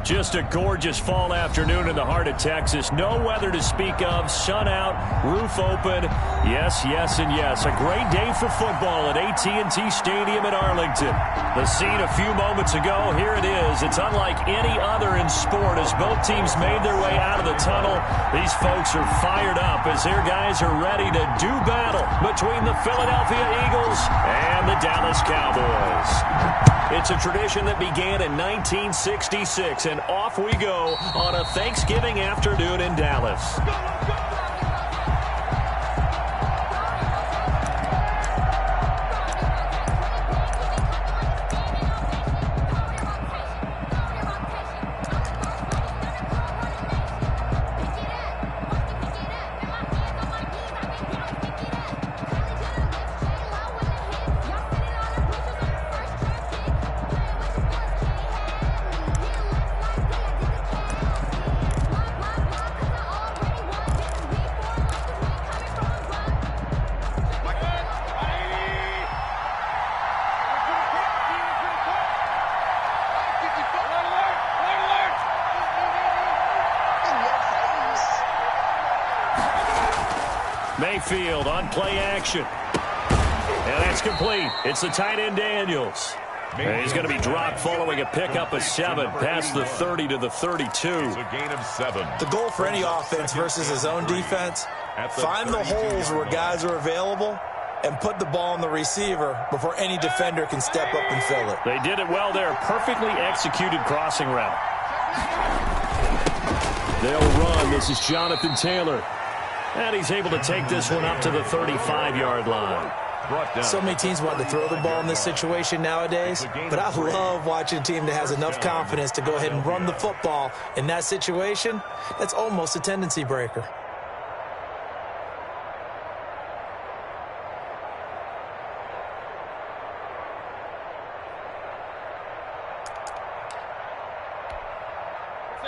Just a gorgeous fall afternoon in the heart of Texas. No weather to speak of. Sun out, roof open. Yes, yes, and yes. A great day for football at AT&T Stadium in Arlington. The scene a few moments ago, here it is. It's unlike any other in sport as both teams made their way out of the tunnel. These folks are fired up as their guys are ready to do battle between the Philadelphia Eagles and the Dallas Cowboys. It's a tradition that began in 1966, and off we go on a Thanksgiving afternoon in Dallas. Mayfield on play action. And that's complete. It's the tight end Daniels. And he's going to be dropped following a pickup of 7 past the 30 to the 32. It's a gain of 7. The goal for any offense versus his own defense, find the holes where guys are available and put the ball on the receiver before any defender can step up and fill it. They did it well there. Perfectly executed crossing route. They'll run. This is Jonathan Taylor. And he's able to take this one up to the 35-yard line. So many teams want to throw the ball in this situation nowadays, but I love watching a team that has enough confidence to go ahead and run the football. In that situation, that's almost a tendency breaker.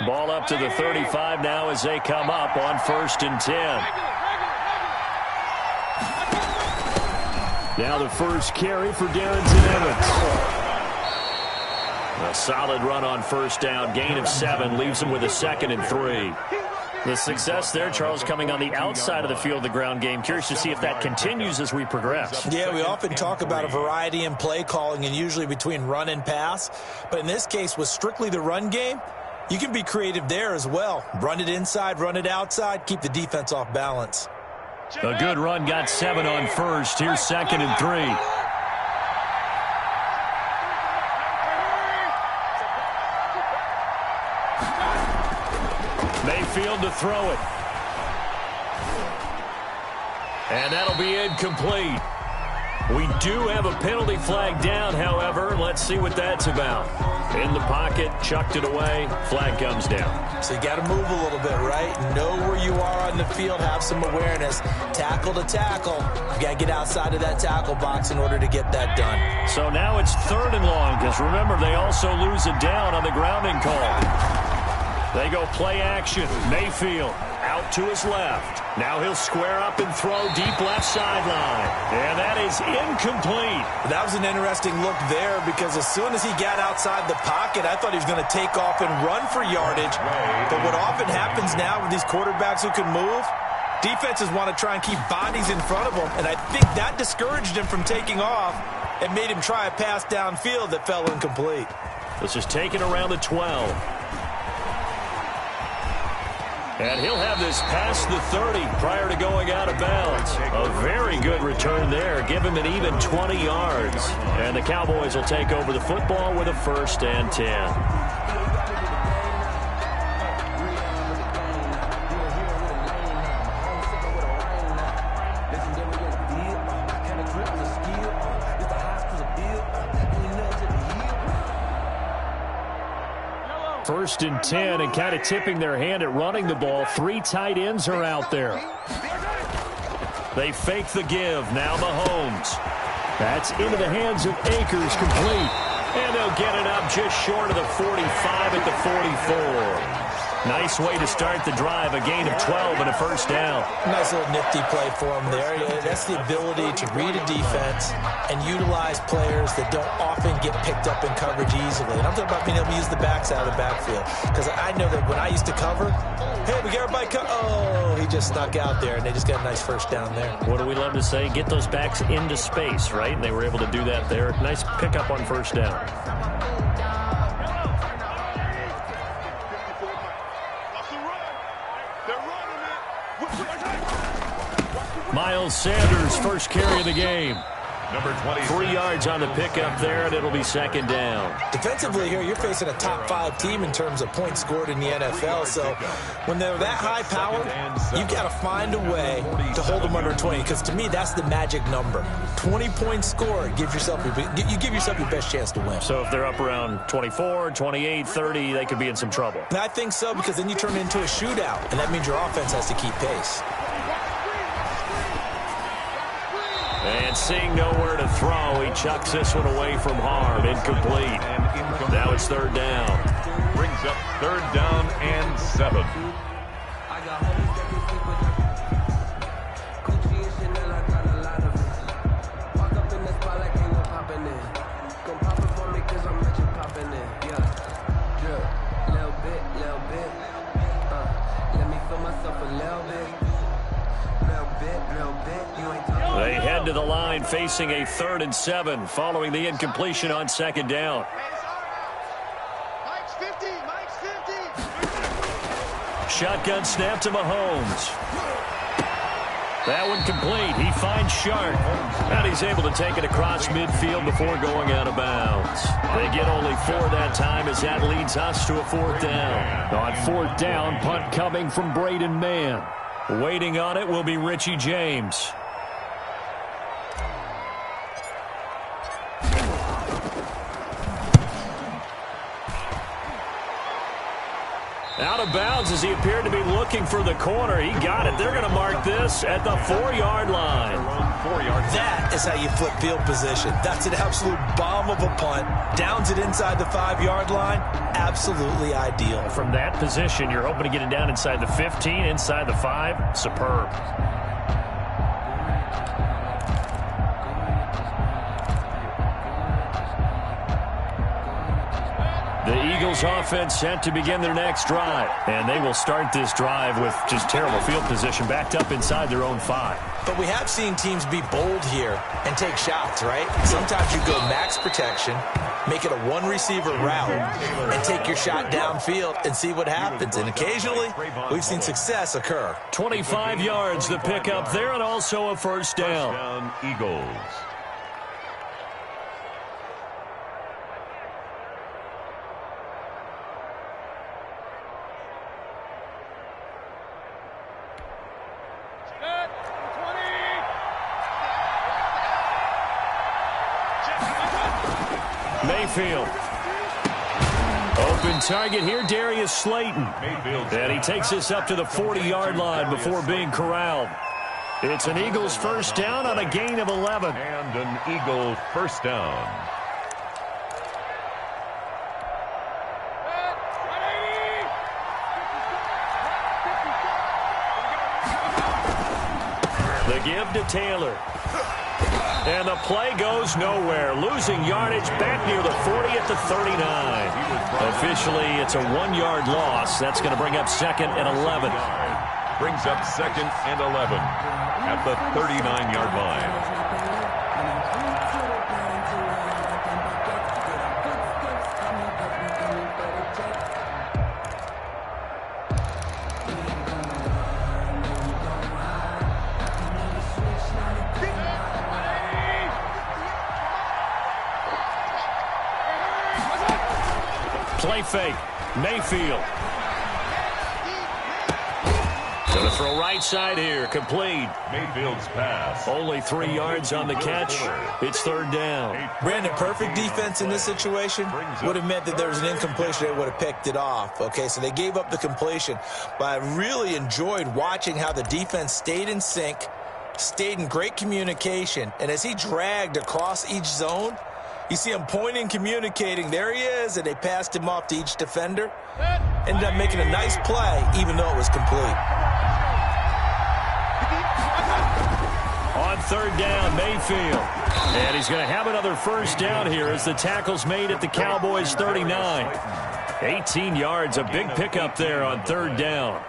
Ball up to the 35 now as they come up on 1st and 10. Now the first carry for Darrington Evans. A solid run on 1st down. Gain of 7 leaves him with a 2nd and 3. The success there, Charles, coming on the outside of the field, the ground game. Curious to see if that continues as we progress. Yeah, we often talk about a variety in play calling and usually between run and pass. But in this case, with strictly the run game, you can be creative there as well. Run it inside, run it outside, keep the defense off balance. A good run got 7 on 1st. Here's 2nd and 3. Mayfield to throw it. And that'll be incomplete. We do have a penalty flag down, however. Let's see what that's about. In the pocket, chucked it away, flag comes down. So you got to move a little bit, right? Know where you are on the field, have some awareness. Tackle to tackle. You got to get outside of that tackle box in order to get that done. So now it's 3rd and long, because remember, they also lose it down on the grounding call. They go play action. Mayfield out to his left. Now he'll square up and throw deep left sideline. And that is incomplete. That was an interesting look there because as soon as he got outside the pocket, I thought he was going to take off and run for yardage. But what often happens now with these quarterbacks who can move, defenses want to try and keep bodies in front of them. And I think that discouraged him from taking off and made him try a pass downfield that fell incomplete. This is taken around the 12. And he'll have this past the 30 prior to going out of bounds. A very good return there. Give him an even 20 yards. And the Cowboys will take over the football with a 1st and 10. First and 10, and kind of tipping their hand at running the ball. 3 tight ends are out there. They fake the give. Now Mahomes. That's into the hands of Akers, complete. And they'll get it up just short of the 45 at the 44. Nice way to start the drive, a gain of 12 and a first down. Nice little nifty play for him there. That's the ability to read a defense and utilize players that don't often get picked up in coverage easily. And I'm talking about being able to use the backside of the backfield. Because I know that when I used to cover, hey, we got everybody oh, he just snuck out there, and they just got a nice first down there. What do we love to say? Get those backs into space, right? And they were able to do that there. Nice pickup on first down. Miles Sanders, first carry of the game. Number 20. 3 yards on the pickup there, and it'll be second down. Defensively here, you're facing a top-5 team in terms of points scored in the NFL. So when they're that high-powered, you've got to find a way to hold them under 20. Because to me, that's the magic number. 20 points scored, you give yourself your best chance to win. So if they're up around 24, 28, 30, they could be in some trouble. And I think so, because then you turn it into a shootout, and that means your offense has to keep pace. And seeing nowhere to throw, he chucks this one away from harm. Incomplete. Now it's third down. Brings up third down and 7. They head to the line facing a 3rd and 7 following the incompletion on second down. Shotgun snap to Mahomes. That one complete. He finds Sharp. And he's able to take it across midfield before going out of bounds. They get only 4 that time as that leads us to a 4th down. On 4th down, punt coming from Braden Mann. Waiting on it will be Richie James. Out of bounds as he appeared to be looking for the corner. He got it. They're going to mark this at the 4-yard line. That is how you flip field position. That's an absolute bomb of a punt. Downs it inside the 5-yard line. Absolutely ideal. From that position, you're hoping to get it down inside the 15, inside the 5. Superb. The Eagles offense set to begin their next drive. And they will start this drive with just terrible field position backed up inside their own 5. But we have seen teams be bold here and take shots, right? Sometimes you go max protection, make it a one-receiver route, and take your shot downfield and see what happens. And occasionally, we've seen success occur. 25 yards the pickup there, and also a first down. Eagles. Mayfield. Open target here, Darius Slayton. And he takes this up to the 40-yard line before being corralled. It's an Eagles first down on a gain of 11. And an Eagle first down. The give to Taylor. And the play goes nowhere. Losing yardage back near the 40 at the 39. Officially, it's a 1-yard loss. That's going to bring up 2nd and 11. Brings up 2nd and 11 at the 39-yard line. Play fake. Mayfield. Going to throw right side here. Complete. Mayfield's pass. Only 3 yards on the catch. It's third down. Brandon, perfect defense in this situation would have meant that there was an incompletion. They would have picked it off. Okay, so they gave up the completion. But I really enjoyed watching how the defense stayed in sync, stayed in great communication. And as he dragged across each zone, you see him pointing, communicating. There he is, and they passed him off to each defender. ended up making a nice play, even though it was complete. On third down, Mayfield. And he's going to have another first down here as the tackle's made at the Cowboys' 39. 18 yards, a big pickup there on third down.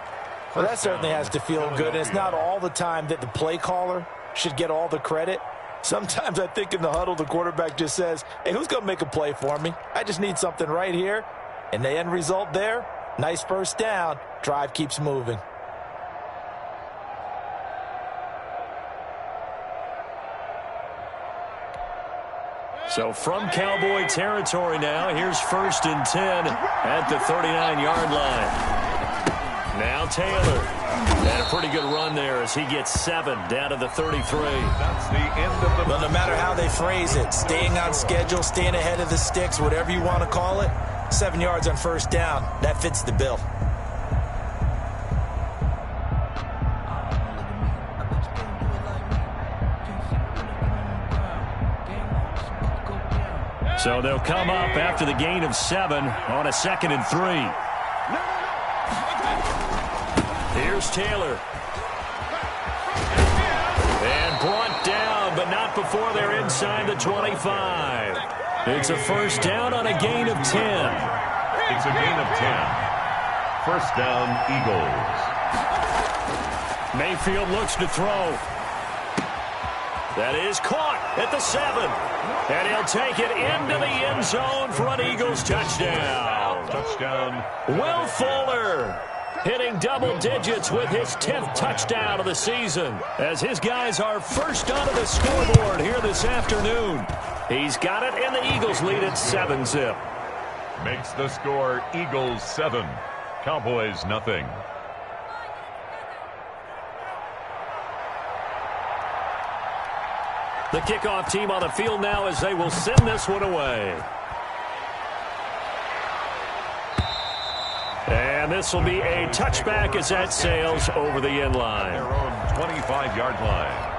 Well, that certainly has to feel good. And it's not all the time that the play caller should get all the credit. Sometimes I think in the huddle, the quarterback just says, hey, who's going to make a play for me? I just need something right here. And the end result there, nice first down. Drive keeps moving. So from Cowboy territory now, here's 1st and 10 at the 39-yard line. Now Taylor. And a pretty good run there as he gets 7 down to the 33. That's the end of the... Well, no matter how they phrase it, staying on schedule, staying ahead of the sticks, whatever you want to call it, 7 yards on first down, that fits the bill. So they'll come up after the gain of 7 on a 2nd and 3. Here's Taylor. And brought down, but not before they're inside the 25. It's a first down on a gain of 10. It's a gain of 10. First down, Eagles. Mayfield looks to throw. That is caught at the 7. And he'll take it into the end zone for an Eagles touchdown. Touchdown. Will Fuller hitting double digits with his 10th touchdown of the season as his guys are first onto the scoreboard here this afternoon. He's got it, and the Eagles lead at 7-zip. Makes the score Eagles 7, Cowboys nothing. The kickoff team on the field now as they will send this one away. And this will be a touchback as that sails over the end line. Their own 25-yard line.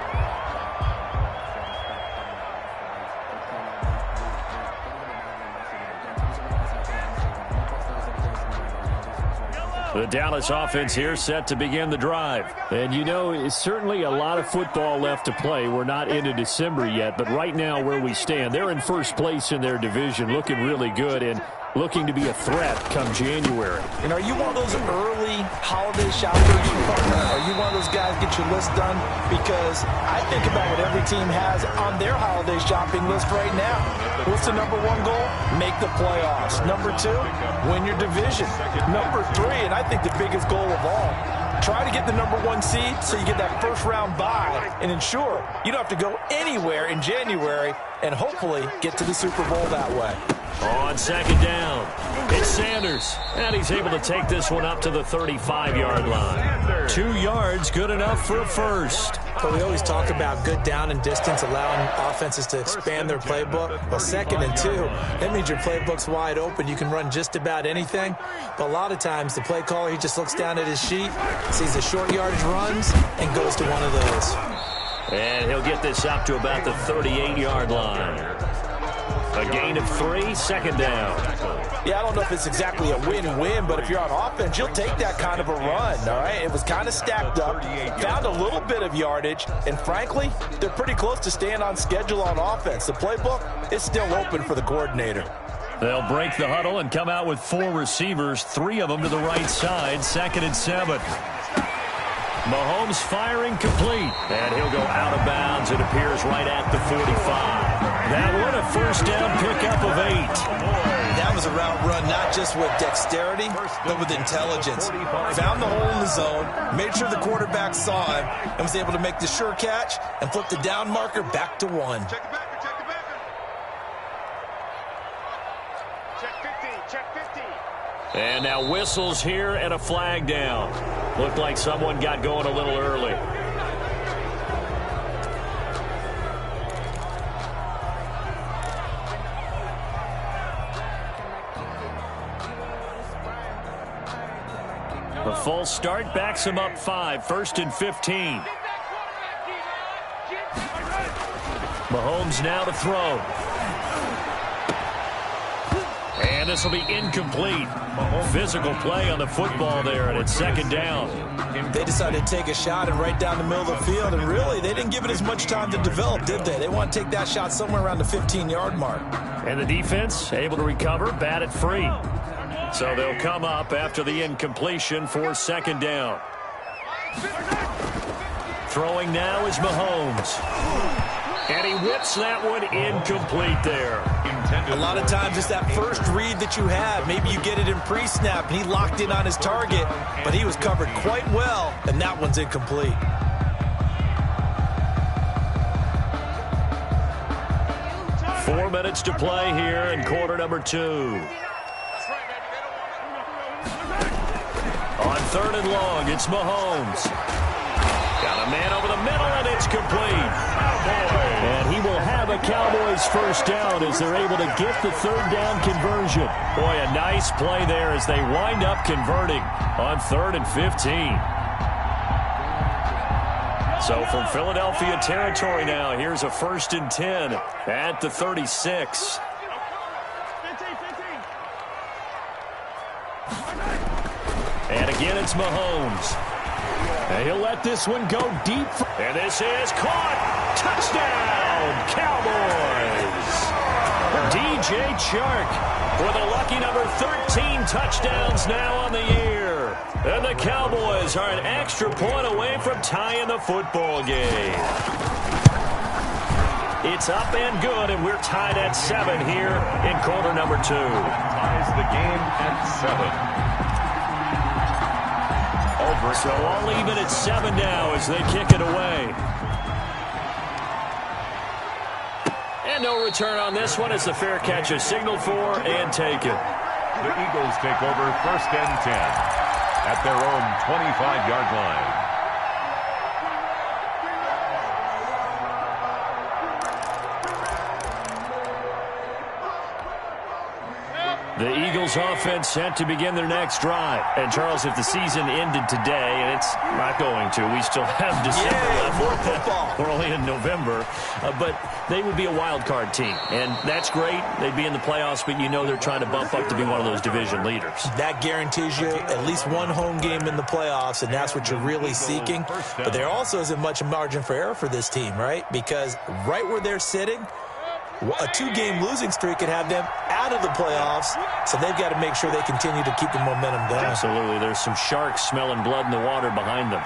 The Dallas offense here set to begin the drive. And, you know, it's certainly a lot of football left to play. We're not into December yet, but right now where we stand, they're in first place in their division, looking really good and looking to be a threat come January. And are you one of those early holiday shoppers, partner? Are you one of those guys get your list done? Because I think about what every team has on their holiday shopping list right now. What's the number 1 goal? Make the playoffs. Number 2, win your division. Number 3, and I think the biggest goal of all, try to get the number 1 seed so you get that first round bye and ensure you don't have to go anywhere in January and hopefully get to the Super Bowl that way. On second down, it's Sanders, and he's able to take this one up to the 35-yard line. 2 yards, good enough for a first. But we always talk about good down and distance, allowing offenses to expand their playbook. Well, 2nd and 2, that means your playbook's wide open. You can run just about anything. But a lot of times, the play caller, he just looks down at his sheet, sees the short yardage runs, and goes to one of those. And he'll get this up to about the 38-yard line. A gain of 3, 2nd down. Yeah, I don't know if it's exactly a win-win, but if you're on offense, you'll take that kind of a run, all right? It was kind of stacked up, found a little bit of yardage, and frankly, they're pretty close to staying on schedule on offense. The playbook is still open for the coordinator. They'll break the huddle and come out with 4 receivers, 3 of them to the right side, 2nd and 7. Mahomes firing complete, and he'll go out of bounds. It appears right at the 45. That one a first down pickup of 8. That was a route run not just with dexterity, but with intelligence. Found the hole in the zone, made sure the quarterback saw him, and was able to make the sure catch and flip the down marker back to 1. And now whistles here and a flag down. Looked like someone got going a little early. The false start backs him up 5, 1st and 15. Mahomes now to throw. And And this will be incomplete. Physical play on the football there, and it's second down. They decided to take a shot and right down the middle of the field, and really, they didn't give it as much time to develop, did they? They want to take that shot somewhere around the 15-yard mark. And the defense able to recover, batted free. So they'll come up after the incompletion for second down. Throwing now is Mahomes. And he whips that one incomplete there. A lot of times it's that first read that you have. Maybe you get it in pre-snap, and he locked in on his target, but he was covered quite well, and that one's incomplete. Four minutes to play here in quarter number 2. On third and long, it's Mahomes. Got a man over the middle, and it's complete. And he will have a Cowboys first down as they're able to get the third down conversion. Boy, a nice play there as they wind up converting on 3rd and 15. So from Philadelphia territory now, here's a 1st and 10 at the 36. And again, it's Mahomes. And he'll let this one go deep. And this is caught. Touchdown, Cowboys. DJ Chark with a lucky number 13 touchdowns now on the year. And the Cowboys are an extra point away from tying the football game. It's up and good, and we're tied at 7 here in quarter number 2. Ties the game at 7. So all even at 7 now as they kick it away. And no return on this one as the fair catch is signaled for and taken. The Eagles take over 1st and 10 at their own 25-yard line. The Eagles offense set to begin their next drive. And, Charles, if the season ended today, and it's not going to, we still have December left. More football. We're only in November. But they would be a wild card team. And that's great. They'd be in the playoffs, but you know they're trying to bump up to be one of those division leaders. That guarantees you at least one home game in the playoffs, and that's what you're really seeking. But there also isn't much margin for error for this team, right? Because right where they're sitting, a 2-game losing streak could have them out of the playoffs, so they've got to make sure they continue to keep the momentum going. Absolutely. There's some sharks smelling blood in the water behind them.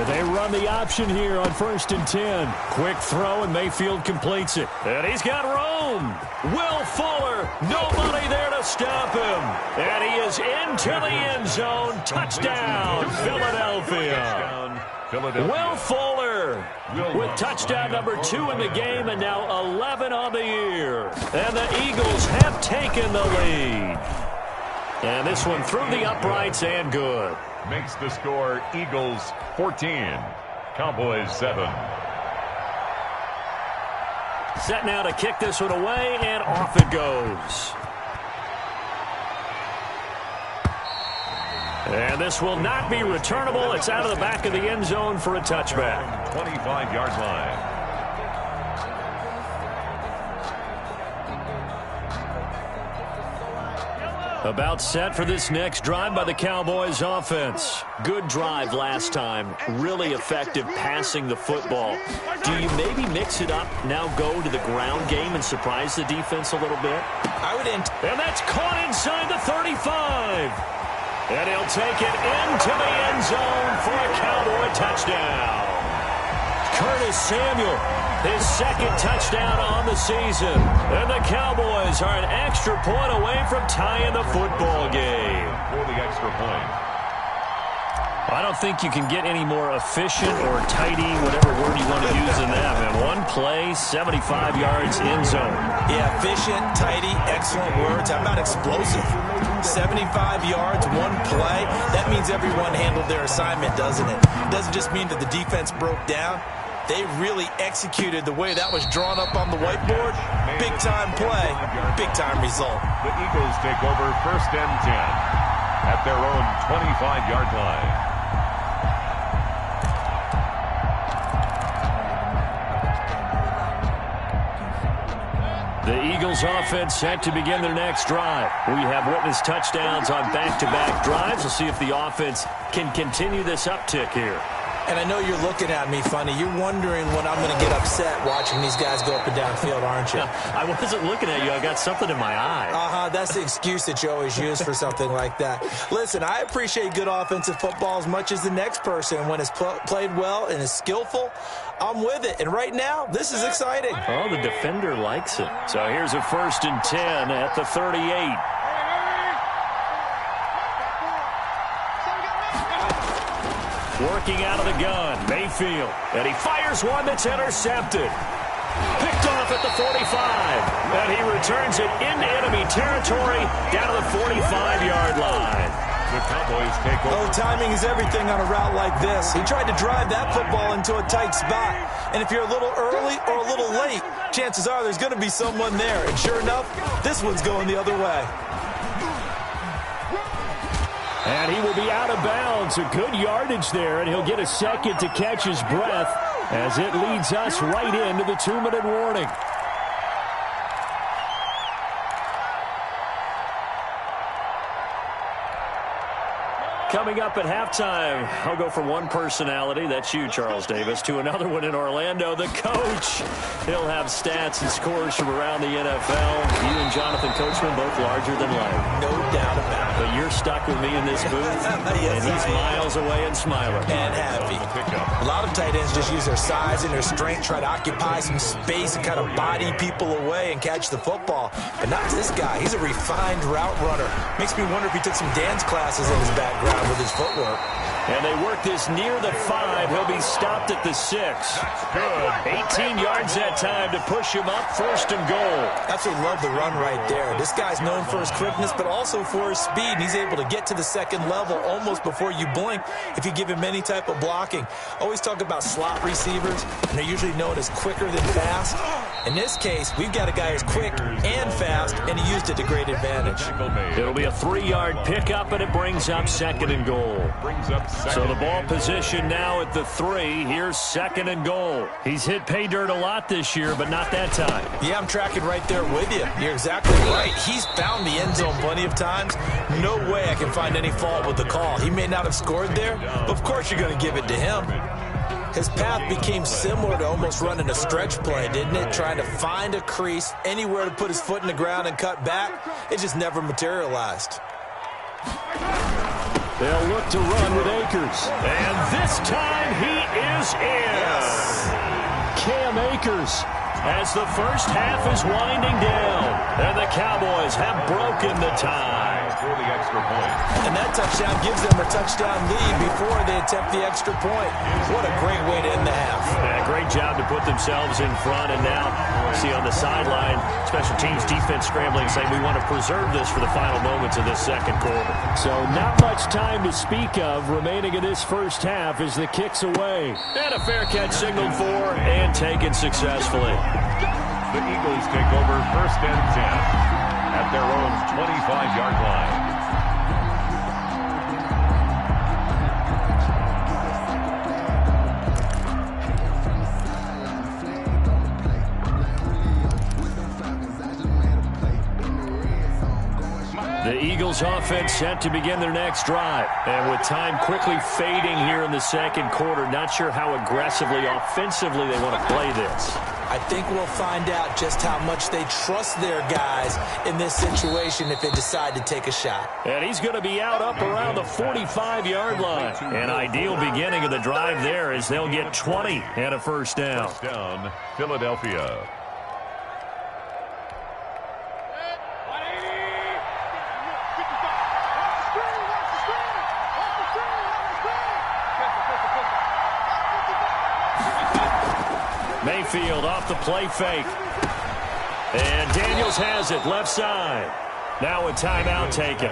They run the option here on 1st and 10. Quick throw, and Mayfield completes it. And he's got room. Will Fuller, nobody there to stop him. And he is into the end zone. Touchdown, Philadelphia. Will Fuller with touchdown number 2 in the game, and now 11 on the year. And the Eagles have taken the lead. And this one through the uprights and good. Makes the score Eagles 14, Cowboys 7. Set now to kick this one away, and off it goes. And this will not be returnable. It's out of the back of the end zone for a touchback. 25-yard line. About set for this next drive by the Cowboys offense. Good drive last time. Really effective passing the football. Do you maybe mix it up, now go to the ground game and surprise the defense a little bit? And that's caught inside the 35. And he'll take it into the end zone for a Cowboy touchdown. Curtis Samuel, his 2nd touchdown on the season. And the Cowboys are an extra point away from tying the football game. For the extra point. I don't think you can get any more efficient or tidy, whatever word you want to use in that, man. One play, 75 yards in zone. Yeah, efficient, tidy, excellent words. How about explosive? 75 yards, one play. That means everyone handled their assignment, doesn't it? It doesn't just mean that the defense broke down. They really executed the way that was drawn up on the whiteboard. Big-time play, big-time result. The Eagles take over 1st and 10 at their own 25-yard line. The Eagles offense set to begin their next drive. We have witnessed touchdowns on back-to-back drives. We'll see if the offense can continue this uptick here. And I know you're looking at me funny. You're wondering when I'm going to get upset watching these guys go up and down field, aren't you? I wasn't looking at you. I got something in my eye. That's the excuse that you always use for something like that. Listen, I appreciate good offensive football as much as the next person. When it's played well and is skillful, I'm with it. And right now, this is exciting. Oh, the defender likes it. So here's a 1st and 10 at the 38. Working out of the gun, Mayfield. And he fires one that's intercepted. Picked off at the 45. And he returns it into enemy territory down to the 45-yard line. The Cowboys take over. Oh, timing is everything on a route like this. He tried to drive that football into a tight spot. And if you're a little early or a little late, chances are there's going to be someone there. And sure enough, this one's going the other way. And he will be out of bounds. A good yardage there, and he'll get a second to catch his breath as it leads us right into the 2-minute warning. Coming up at halftime, I'll go from one personality, that's you, Charles Davis, to another one in Orlando, the coach. He'll have stats and scores from around the NFL. You and Jonathan Coachman, both larger than life. No doubt about it. But you're stuck with me in this booth, Yes, and he's miles away and smiling. And happy. A lot of tight ends just use their size and their strength, try to occupy some space and kind of body people away and catch the football. But not this guy. He's a refined route runner. Makes me wonder if he took some dance classes in his background with his footwork. And they work this near the 5. He'll be stopped at the 6. Good. 18 yards that time to push him up, 1st and goal. Absolutely love the run right there. This guy's known for his quickness, but also for his speed. He's able to get to the second level almost before you blink if you give him any type of blocking. Always talk about slot receivers, and they're usually known as quicker than fast. In this case, we've got a guy who's quick and fast, and he used it to great advantage. It'll be a 3-yard pickup, and it brings up 2nd and goal. So the ball position now at the 3. Here's 2nd and goal. He's hit pay dirt a lot this year, but not that time. Yeah, I'm tracking right there with you. You're exactly right. He's found the end zone plenty of times. No way I can find any fault with the call. He may not have scored there, but of course you're going to give it to him. His path became similar to almost running a stretch play, didn't it? Trying to find a crease, anywhere to put his foot in the ground and cut back. It just never materialized. They'll look to run with Akers. And this time he is in. Yes. Cam Akers as the first half is winding down. And the Cowboys have broken the tie. For the extra point. And that touchdown gives them a touchdown lead before they attempt the extra point. What a great way to end the half. Yeah, great job to put themselves in front. And now, see on the sideline, special teams defense scrambling, saying we want to preserve this for the final moments of this second quarter. So not much time to speak of remaining in this first half as the kick's away. And a fair catch signaled for and taken successfully. The Eagles take over 1st and 10 at their own 25-yard line. The Eagles offense set to begin their next drive. And with time quickly fading here in the second quarter, not sure how aggressively, offensively they want to play this. I think we'll find out just how much they trust their guys in this situation if they decide to take a shot. And he's going to be out up around the 45-yard line. An ideal beginning of the drive there as they'll get 20 and a 1st down. 1st down, Philadelphia. Mayfield off the play fake. And Daniels has it, left side. Now a timeout taken.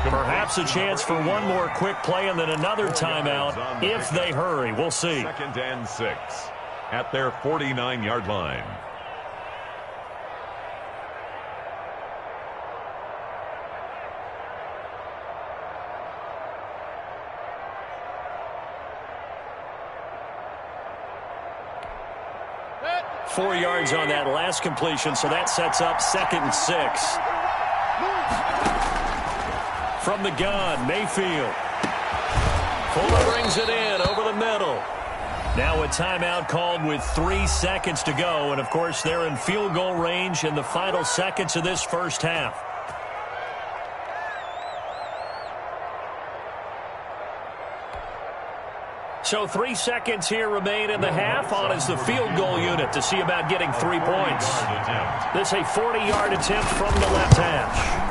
Perhaps a chance for one more quick play and then another timeout if they hurry. We'll see. 2nd and 6 at their 49-yard line. 4 yards on that last completion, so that sets up 2nd and 6. From the gun, Mayfield. Fuller brings it in over the middle. Now a timeout called with 3 seconds to go, and of course they're in field goal range in the final seconds of this first half. So 3 seconds here remain in the half. On is the field goal unit to see about getting 3 points. This a 40-yard attempt from the left hash.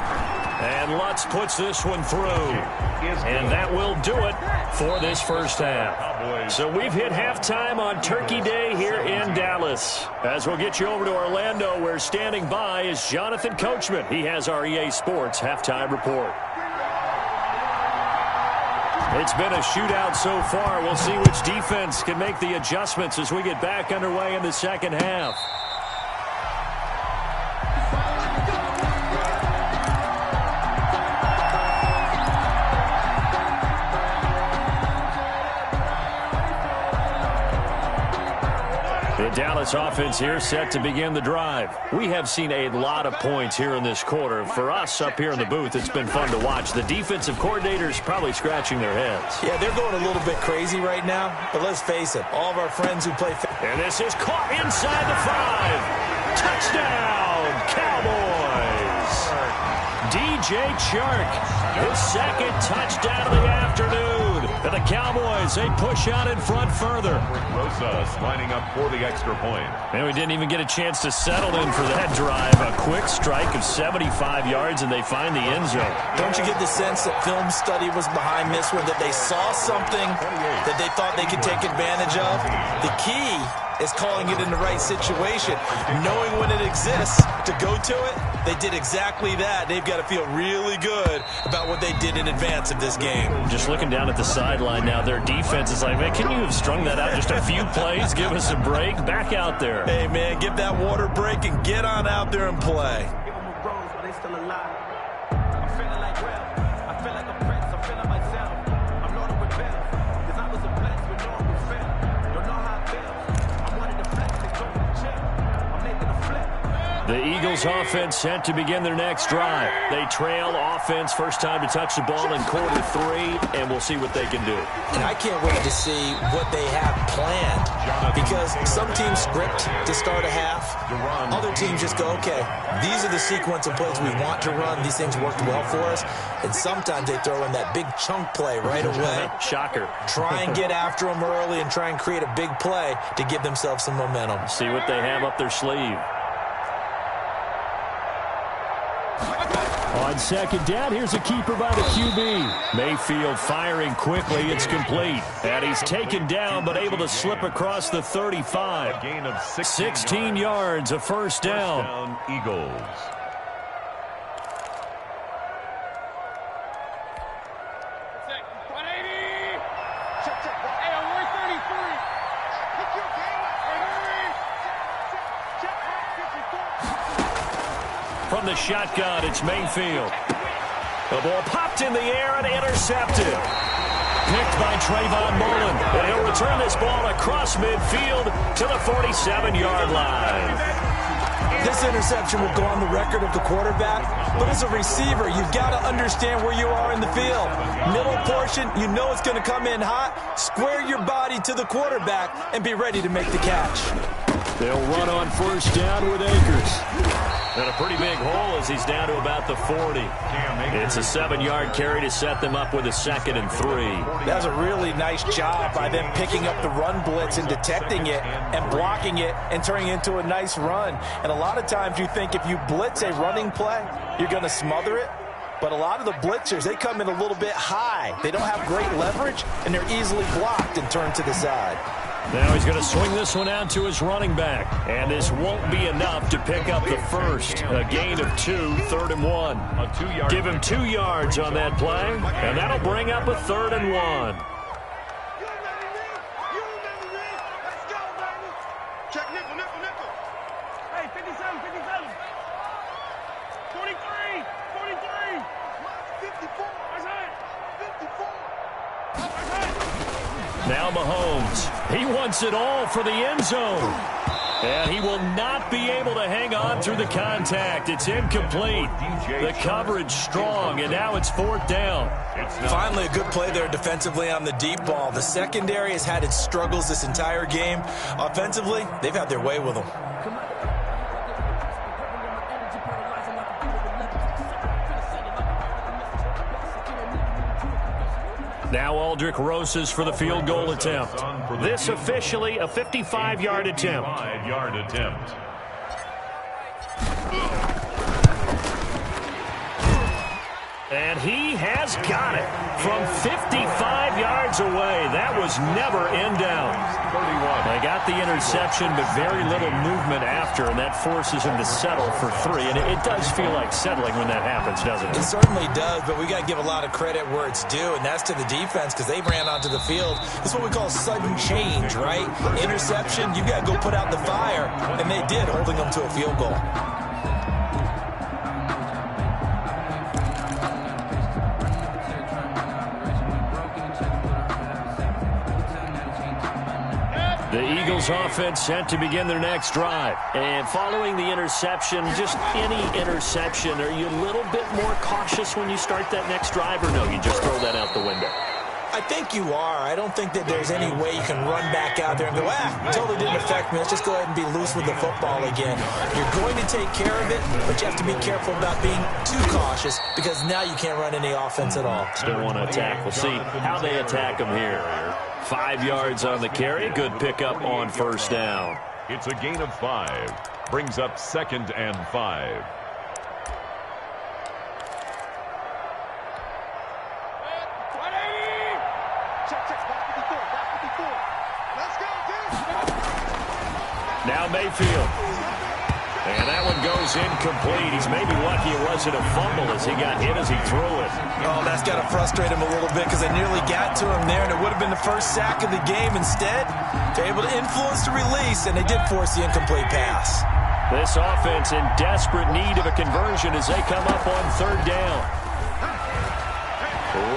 And Lutz puts this one through. And that will do it for this first half. So we've hit halftime on Turkey Day here in Dallas. As we'll get you over to Orlando, where standing by is Jonathan Coachman. He has our EA Sports halftime report. It's been a shootout so far. We'll see which defense can make the adjustments as we get back underway in the second half. The Dallas offense here set to begin the drive. We have seen a lot of points here in this quarter. For us up here in the booth, it's been fun to watch. The defensive coordinators probably scratching their heads. Yeah, they're going a little bit crazy right now, but let's face it, all of our friends who play... And this is caught inside the 5. Touchdown, Cowboys! DJ Chark, his 2nd touchdown of the afternoon. And the Cowboys, they push out in front further. Rosas lining up for the extra point. And we didn't even get a chance to settle in for that drive. A quick strike of 75 yards, and they find the end zone. Don't you get the sense that film study was behind this one, that they saw something that they thought they could take advantage of? The key is calling it in the right situation, knowing when it exists to go to it. They did exactly that. They've got to feel really good about what they did in advance of this game. Just looking down at the sideline now, their defense is like, man, can you have strung that out just a few plays? Give us a break. Back out there. Hey, man, give that water break and get on out there and play. Give them a rose, but they still alive. I'm feeling like real. I feel like a prince. I'm feeling myself. I'm Lord of Rebel. Because I was a blessed with no one would fail. Don't know how I feel. I wanted to flex. They told me to chill. I'm making a flip. The Eagles offense set to begin their next drive. They trail offense, first time to touch the ball in quarter 3, and we'll see what they can do. And I can't wait to see what they have planned, because some teams script to start a half. Other teams just go, okay, these are the sequence of plays we want to run. These things worked well for us. And sometimes they throw in that big chunk play right away. Shocker. Try and get after them early and try and create a big play to give themselves some momentum. See what they have up their sleeve. On second down, here's a keeper by the QB. Mayfield firing quickly. It's complete. And he's taken down, but able to slip across the 35. A gain of 16 yards, a first down. Eagles. From the shotgun, it's Mayfield. The ball popped in the air and intercepted. Picked by Trayvon Mullen. And he'll return this ball across midfield to the 47-yard line. This interception will go on the record of the quarterback, but as a receiver, you've got to understand where you are in the field. Middle portion, you know it's going to come in hot. Square your body to the quarterback and be ready to make the catch. They'll run on first down with Akers. And a pretty big hole as he's down to about the 40. It's a 7-yard carry to set them up with a 2nd and 3. That was a really nice job by them picking up the run blitz and detecting it and blocking it and turning it into a nice run. And a lot of times you think if you blitz a running play, you're going to smother it. But a lot of the blitzers, they come in a little bit high. They don't have great leverage, and they're easily blocked and turned to the side. Now he's going to swing this one out to his running back. And this won't be enough to pick up the first. A gain of 2, 3rd and 1. Give him 2 yards on that play. And that'll bring up a 3rd and 1. Check nickel, nickel, nickel. Hey, 57, 57. 43, 43. 54. That's it. 54. That's it. Now Mahomes. He wants it all for the end zone. And he will not be able to hang on through the contact. It's incomplete. The coverage strong, and now it's 4th down. Finally, a good play there defensively on the deep ball. The secondary has had its struggles this entire game. Offensively, they've had their way with them. Now Aldrich Rosas for the field goal attempt. This officially a 55-yard attempt. 55-yard attempt. And he has got it from 55 yards away. That was never in down. 31. They got the interception, but very little movement after, and that forces him to settle for 3. And it does feel like settling when that happens, doesn't it? It certainly does, but we got to give a lot of credit where it's due, and that's to the defense because they ran onto the field. It's what we call sudden change, right? Interception, you got to go put out the fire, and they did, holding them to a field goal. The Eagles offense set to begin their next drive. And following the interception, just any interception, are you a little bit more cautious when you start that next drive, or no, you just throw that out the window? I think you are. I don't think that there's any way you can run back out there and go, totally didn't affect me. Let's just go ahead and be loose with the football again. You're going to take care of it, but you have to be careful about being too cautious because now you can't run any offense at all. Still want to attack. We'll see how they attack them here. 5 yards on the carry. Good pickup on 1st down. It's a gain of 5. Brings up 2nd and 5. Now Mayfield. And that one goes incomplete. He's maybe lucky it wasn't a fumble as he got hit as he threw it. Oh, that's got to frustrate him a little bit because they nearly got to him there, and it would have been the first sack of the game. Instead, they're able to influence the release, and they did force the incomplete pass. This offense in desperate need of a conversion as they come up on 3rd down.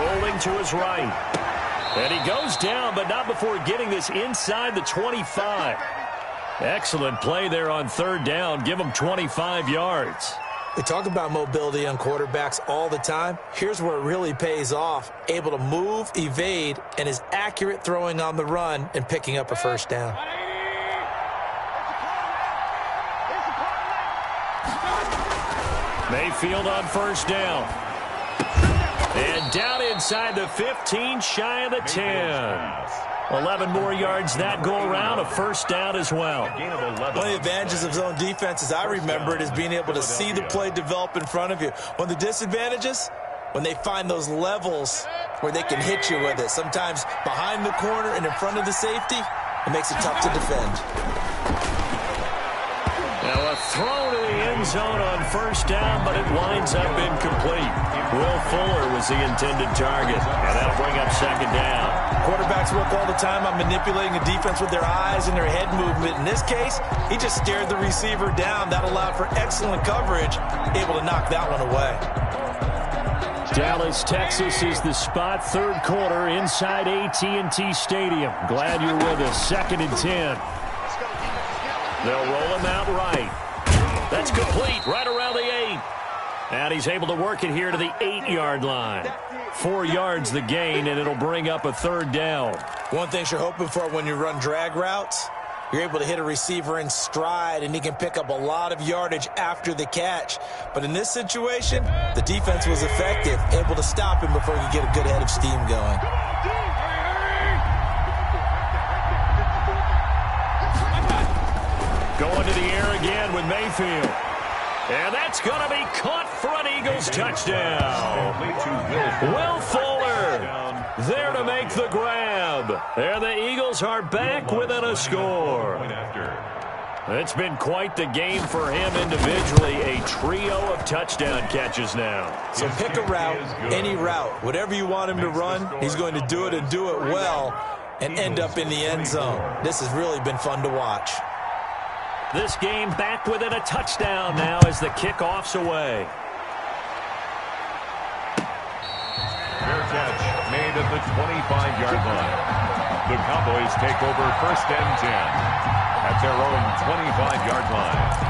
Rolling to his right. And he goes down, but not before getting this inside the 25. Excellent play there on 3rd down. Give him 25 yards. We talk about mobility on quarterbacks all the time. Here's where it really pays off. Able to move, evade, and is accurate throwing on the run and picking up a 1st down. Mayfield on 1st down. And down inside the 15, shy of the 10. 11 more yards that go around, a 1st down as well. One of the advantages of zone defense, as I remember it, is being able to see the play develop in front of you. One of the disadvantages, when they find those levels where they can hit you with it. Sometimes behind the corner and in front of the safety, it makes it tough to defend. Now a throw to the end zone on 1st down, but it winds up incomplete. Will Fuller was the intended target, and that'll bring up 2nd down. Quarterbacks work all the time on manipulating a defense with their eyes and their head movement. In this case, he just stared the receiver down. That allowed for excellent coverage, able to knock that one away. Dallas, Texas is the spot. 3rd quarter inside AT&T Stadium. Glad you're with us. 2nd and 10. They'll roll him out right. That's complete right around the 8. And he's able to work it here to the 8-yard line. 4 yards the gain, and it'll bring up a 3rd down. One thing you're hoping for when you run drag routes, you're able to hit a receiver in stride, and he can pick up a lot of yardage after the catch. But in this situation, the defense was effective, able to stop him before he could get a good head of steam going. Going to the air again with Mayfield. And that's going to be caught for an Eagles touchdown. Will Fuller there to make the grab. There the Eagles are back within a score. It's been quite the game for him individually. A trio of touchdown catches now. So pick a route, any route. Whatever you want him to run, he's going to do it and do it well and end up in the end zone. This has really been fun to watch. This game back within a touchdown now as the kickoff's away. Fair catch made at the 25-yard line. The Cowboys take over 1st and 10 at their own 25-yard line.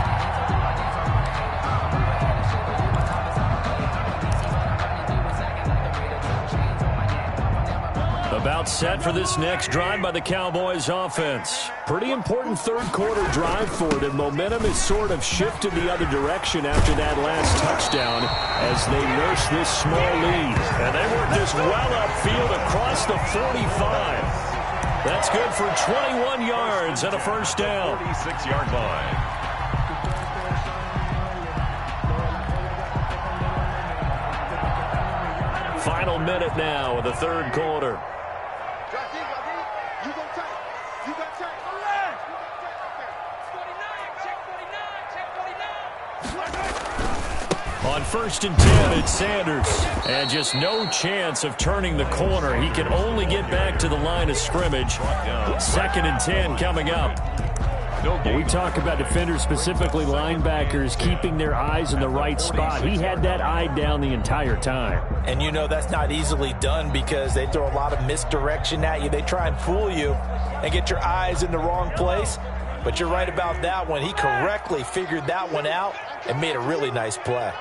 About set for this next drive by the Cowboys offense. Pretty important third quarter drive for them. Momentum has sort of shifted the other direction after that last touchdown as they nurse this small lead. And they work this well upfield across the 45. That's good for 21 yards and a first down. 46-yard line. Final minute now of the third quarter. On 1st and 10, it's Sanders. And just no chance of turning the corner. He can only get back to the line of scrimmage. 2nd and 10 coming up. When we talk about defenders, specifically linebackers, keeping their eyes in the right spot. He had that eye down the entire time. And you know that's not easily done because they throw a lot of misdirection at you. They try and fool you and get your eyes in the wrong place. But you're right about that one. He correctly figured that one out and made a really nice play.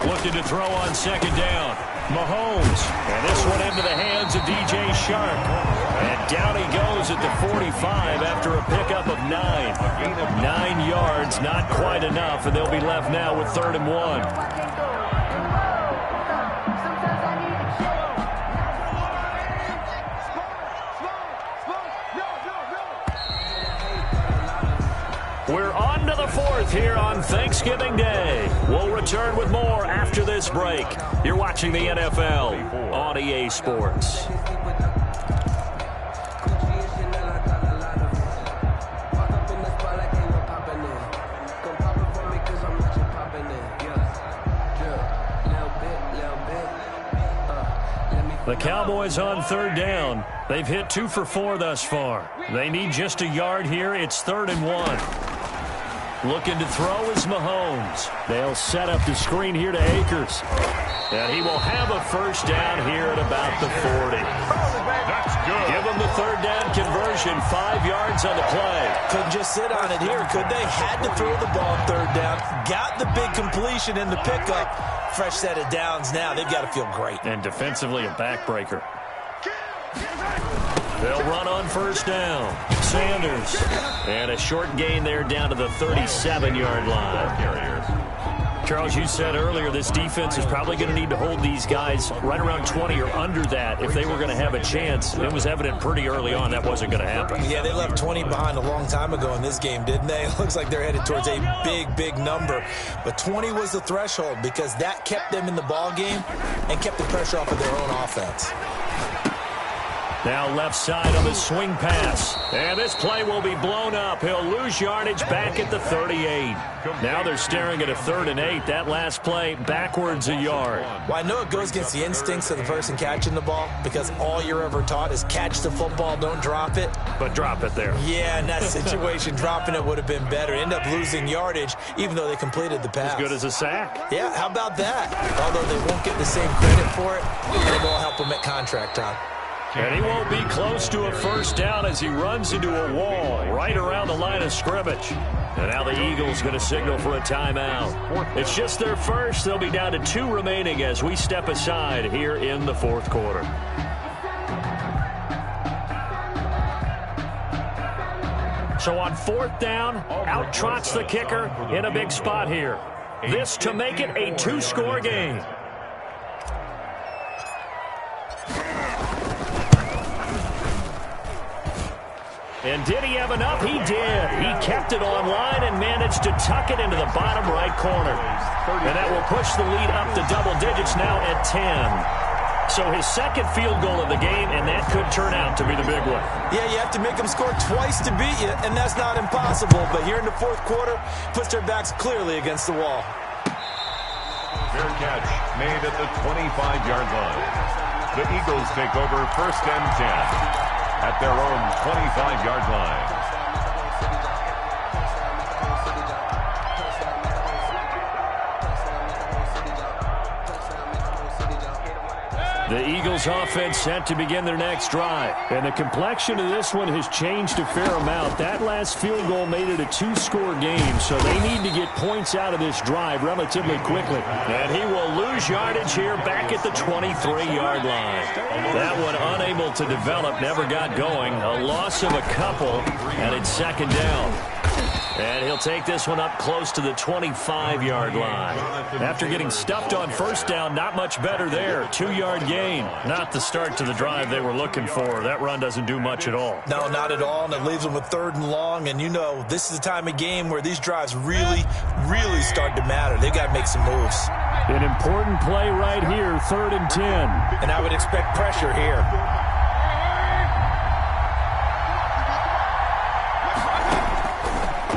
Looking to throw on 2nd down. Mahomes. And this one into the hands of DJ Shark. And down he goes at the 45 after a pickup of 9. 9 yards, not quite enough, and they'll be left now with 3rd and 1. We're on to the 4th here on Thanksgiving Day. We'll return with more after this break. You're watching the NFL on EA Sports. The Cowboys on 3rd down. They've hit 2 for 4 thus far. They need just a yard here. It's 3rd and 1. Looking to throw is Mahomes. They'll set up the screen here to Akers. And he will have a first down here at about the 40. That's good. Give them the 3rd down conversion. 5 yards on the play. Couldn't just sit on it here, could they? Had to throw the ball 3rd down. Got the big completion in the pickup. Fresh set of downs now. They've got to feel great. And defensively a backbreaker. They'll run on 1st down. Sanders. And a short gain there down to the 37-yard line. Charles, you said earlier this defense is probably going to need to hold these guys right around 20 or under that if they were going to have a chance. It was evident pretty early on that wasn't going to happen. Yeah, they left 20 behind a long time ago in this game, didn't they? It looks like they're headed towards a big, big number. But 20 was the threshold because that kept them in the ball game and kept the pressure off of their own offense. Now left side on the swing pass. And this play will be blown up. He'll lose yardage back at the 38. Now they're staring at a 3rd and 8. That last play backwards a yard. Well, I know it goes against the instincts of the person catching the ball because all you're ever taught is catch the football, don't drop it. But drop it there. Yeah, in that situation, dropping it would have been better. End up losing yardage even though they completed the pass. As good as a sack. Yeah, how about that? Although they won't get the same credit for it, and it won't help them at contract time. And he won't be close to a first down as he runs into a wall right around the line of scrimmage. And now the Eagles going to signal for a timeout. It's just their first. They'll be down to 2 remaining as we step aside here in the 4th quarter. So on 4th down, out trots the kicker in a big spot here. This to make it a 2-score game. And did he have enough? He did. He kept it online and managed to tuck it into the bottom right corner. And that will push the lead up to double digits now at 10. So his 2nd field goal of the game, and that could turn out to be the big one. Yeah, you have to make them score twice to beat you, and that's not impossible. But here in the 4th quarter, puts their backs clearly against the wall. Fair catch made at the 25-yard line. The Eagles take over 1st and 10. At their own 25-yard line. The Eagles offense set to begin their next drive. And the complexion of this one has changed a fair amount. That last field goal made it a two-score game, so they need to get points out of this drive relatively quickly. And he will lose yardage here back at the 23-yard line. That one unable to develop, never got going. A loss of a couple, and it's second down. And he'll take this one up close to the 25-yard line. After getting stuffed on first down, not much better there. 2-yard gain. Not the start to the drive they were looking for. That run doesn't do much at all. No, not at all, and it leaves them with 3rd and long. And you know, this is the time of game where these drives really, really start to matter. They've got to make some moves. An important play right here, 3rd and 10. And I would expect pressure here.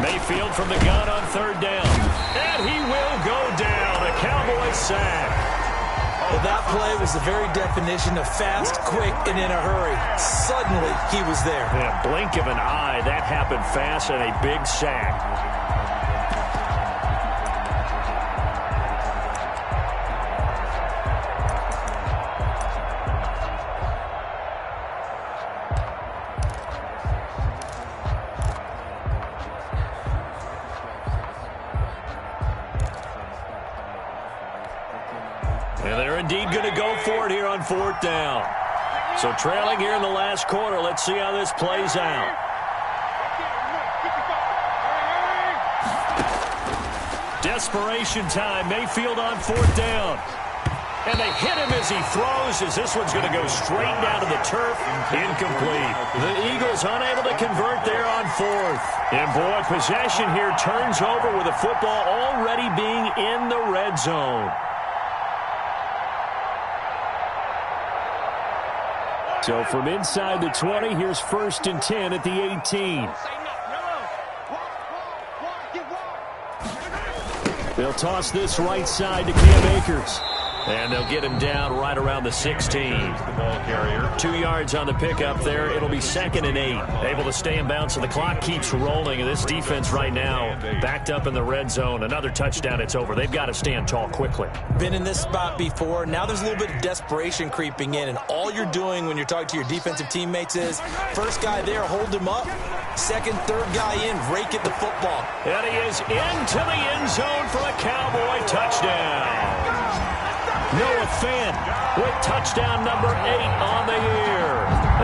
Mayfield from the gun on 3rd down. And he will go down. A Cowboy sack. Well, that play was the very definition of fast, quick, and in a hurry. Suddenly, he was there. Yeah, blink of an eye. That happened fast and a big sack. And they're indeed going to go for it here on 4th down. So trailing here in the last quarter. Let's see how this plays out. Desperation time. Mayfield on 4th down. And they hit him as he throws, as this one's going to go straight down to the turf. Incomplete. The Eagles unable to convert there on 4th. And boy, possession here turns over with the football already being in the red zone. So from inside the 20, here's 1st and 10 at the 18. They'll toss this right side to Cam Akers. And they'll get him down right around the 16. The ball carrier. 2 yards on the pickup there. It'll be 2nd and 8. Able to stay in bounds, so the clock keeps rolling. And this defense right now backed up in the red zone. Another touchdown, it's over. They've got to stand tall quickly. Been in this spot before. Now there's a little bit of desperation creeping in. And all you're doing when you're talking to your defensive teammates is, first guy there, hold him up. Second, third guy in, rake at the football. And he is into the end zone for a Cowboy touchdown. Noah Fant with touchdown number 8 on the year.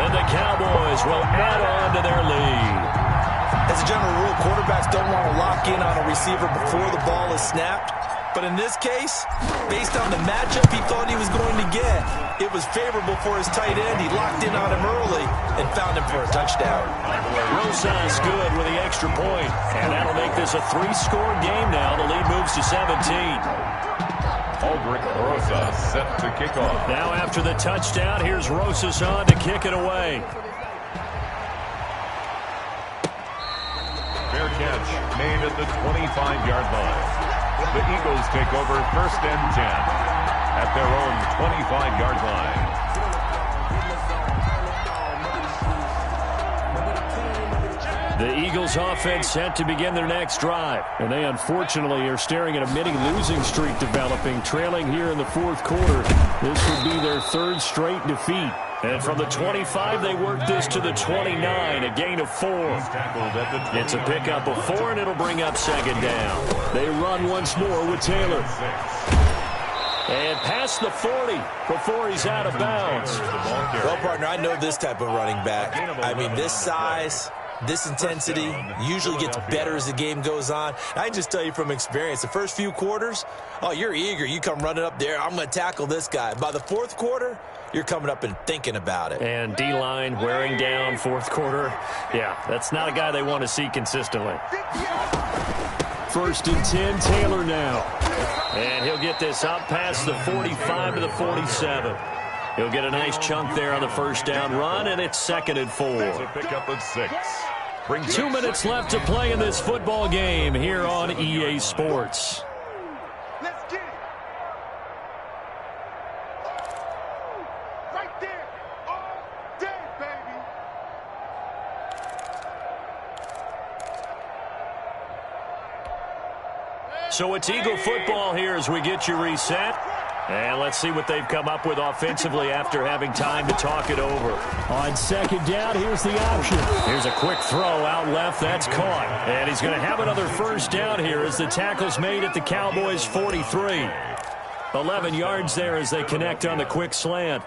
And the Cowboys will add on to their lead. As a general rule, quarterbacks don't want to lock in on a receiver before the ball is snapped. But in this case, based on the matchup he thought he was going to get, it was favorable for his tight end. He locked in on him early and found him for a touchdown. Rosas good with the extra point. And that'll make this a 3-score game now. The lead moves to 17. Aldrich Rosas set to kick off. Now after the touchdown, here's Rosas on to kick it away. Fair catch made at the 25-yard line. The Eagles take over 1st and 10 at their own 25-yard line. The Eagles offense set to begin their next drive. And they unfortunately are staring at a mini losing streak developing, trailing here in the 4th quarter. This would be their 3rd straight defeat. And from the 25, they work this to the 29, a gain of 4. It's a pickup of 4, and it'll bring up 2nd down. They run once more with Taylor. And past the 40 before he's out of bounds. Well, partner, I know this type of running back. I mean, this size, this intensity usually gets better as the game goes on. I can just tell you from experience, the first few quarters, oh, you're eager. You come running up there, I'm going to tackle this guy. By the 4th quarter, you're coming up and thinking about it. And D-line wearing down 4th quarter. Yeah, that's not a guy they want to see consistently. 1st and 10, Taylor now. And he'll get this up past the 45 to the 47. He'll get a nice chunk there on the 1st down run, and it's 2nd and 4. It's a pickup of 6. 2 minutes left to play in this football game here on EA Sports. Let's get it. Right there. All day, baby. So it's Eagle football here as we get you reset. And let's see what they've come up with offensively after having time to talk it over. On second down, here's the option. Here's a quick throw out left. That's caught. And he's going to have another first down here as the tackle's made at the Cowboys' 43. 11 yards there as they connect on the quick slant.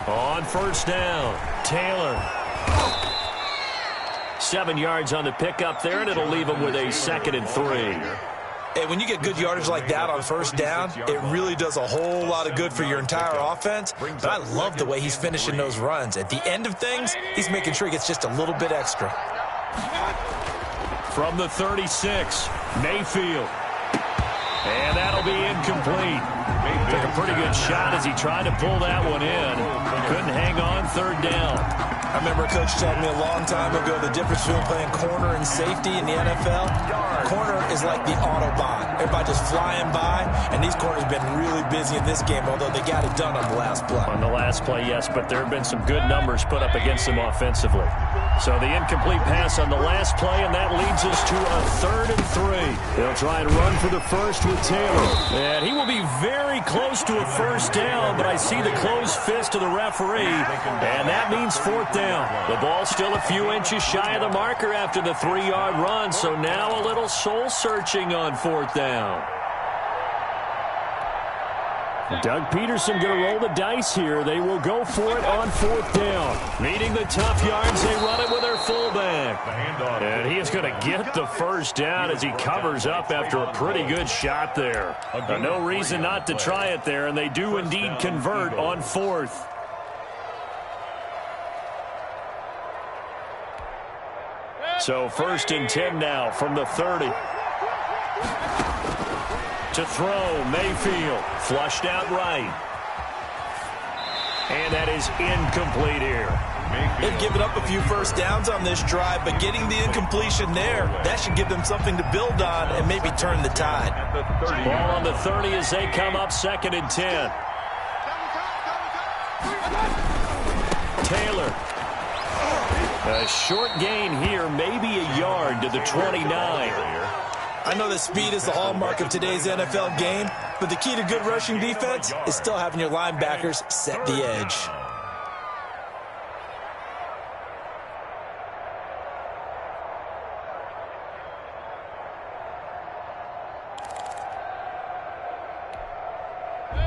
On first down, Taylor. 7 yards on the pickup there, and it'll leave him with a 2nd and 3. Hey, when you get good yardage like that on first down, it really does a whole lot of good for your entire offense. But I love the way he's finishing those runs. At the end of things, he's making sure he gets just a little bit extra. From the 36, Mayfield. And that'll be incomplete. Took a pretty good shot as he tried to pull that one in. Couldn't hang on, third down. I remember a coach telling me a long time ago the difference between playing corner and safety in the NFL. Corner is like the Autobahn. Everybody just flying by, and these corners have been really busy in this game, although they got it done on the last play. On the last play, yes, but there have been some good numbers put up against them offensively. So the incomplete pass on the last play, and that leads us to a 3rd and 3. They'll try and run for the first with Taylor. And he will be very close to a first down, but I see the closed fist of the referee, and that means 4th down. The ball still a few inches shy of the marker after the 3-yard run, so now a little soul-searching on 4th down. Doug Peterson going to roll the dice here. They will go for it on 4th down. Needing the tough yards, they run it with their fullback. And he is going to get the first down as he covers up after a pretty good shot there. No reason not to try it there, and they do indeed convert on 4th. So 1st and 10 now from the 30. To throw, Mayfield. Flushed out right. And that is incomplete here. They've given up a few first downs on this drive, but getting the incompletion there, that should give them something to build on and maybe turn the tide. Ball on the 30 as they come up 2nd and 10. Taylor. A short gain here, maybe a yard to the 29. I know that speed is the hallmark of today's NFL game, but the key to good rushing defense is still having your linebackers set the edge.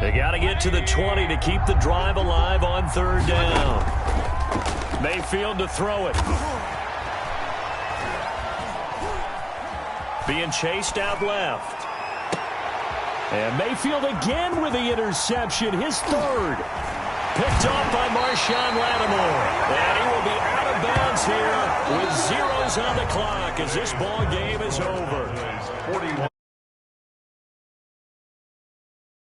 They got to get to the 20 to keep the drive alive on 3rd down. Mayfield to throw it. Being chased out left. And Mayfield again with the interception, his 3rd. Picked off by Marshawn Lattimore. And he will be out of bounds here with zeros on the clock as this ball game is over.